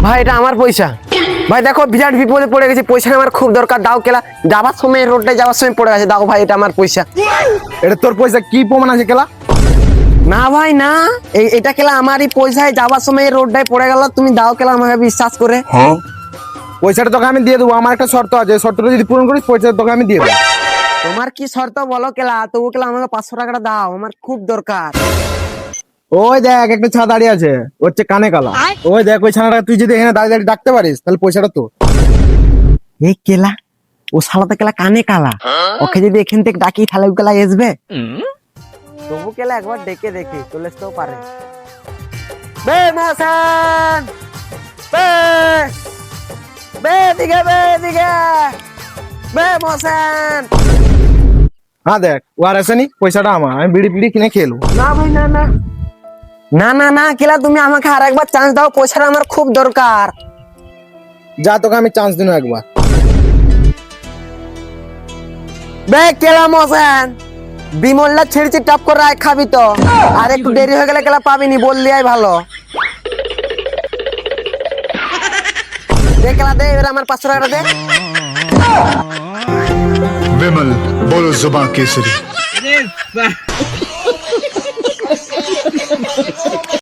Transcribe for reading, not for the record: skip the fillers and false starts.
ভাই এটা আমার পয়সা। ভাই দেখো বিরাট বিপদে পড়ে গেছি, পয়সা আমার খুব দরকার, দাও কেলা। যাবার সময় রোডে যাওয়ার সময় পড়ে গেছে, দাও ভাই এটা আমার পয়সা। এটা তোর পয়সা, কি প্রমাণ আছে কেলা? না ভাই না, এটা কেলা আমারই পয়সায়, যাবার সময় রোডটায় পড়ে গেল, তুমি দাও কেলা আমাকে বিশ্বাস করে। পয়সাটা তোকে আমি দিয়ে দেবো, আমার একটা শর্ত আছে, শর্তটা যদি পূরণ করিস পয়সাটা তোকে আমি দিয়ে দেবো। তোমার কি শর্ত বলো কেলা, তবু কেলা আমাকে 500 টাকাটা দাও, আমার খুব দরকার। ওই দেখ একটা ছানা দাঁড়িয়ে আছে, হচ্ছে কানে কালা। ওই দেখ ওই ছানাটা তুই যদি এখানে দাঁড়িয়ে দাঁড়িয়ে ডাকতে পারিস তাহলে পয়সাটা তো। এই কেলা, ও শালাতে কেলা কানে কালা, ওকে যদি এখান থেকে ডাকি তাহলে ও কেলা আসবে। তবু কেলা একবার ডেকে দেখি, চলে আসতেও পারে। বে মাসান, বে বে দিকে, বে দিকে, বে মাসান। হ্যাঁ দেখ ও আর আসেনি, পয়সাটা আমার, আমি বিড়ি পিড়ি কিনে খেলো। না ভাই না না না না না কেলা, তুমি আমাকে আর একবার চান্স দাও, পয়সাটা আমার খুব দরকার। যা তোকে আমি চান্স দিন একবার। বে কেলা মশান, বিমলটা ছেড়েছি টপ করে রাখ, খাবি তো? আর একটু দেরি হয়ে গেলে কেলা পাবিনি, বললি আই ভালো। দে কেলা দে, এবার আমার 500 টাকাটা দে। विमल बोलो जुबान केसरी।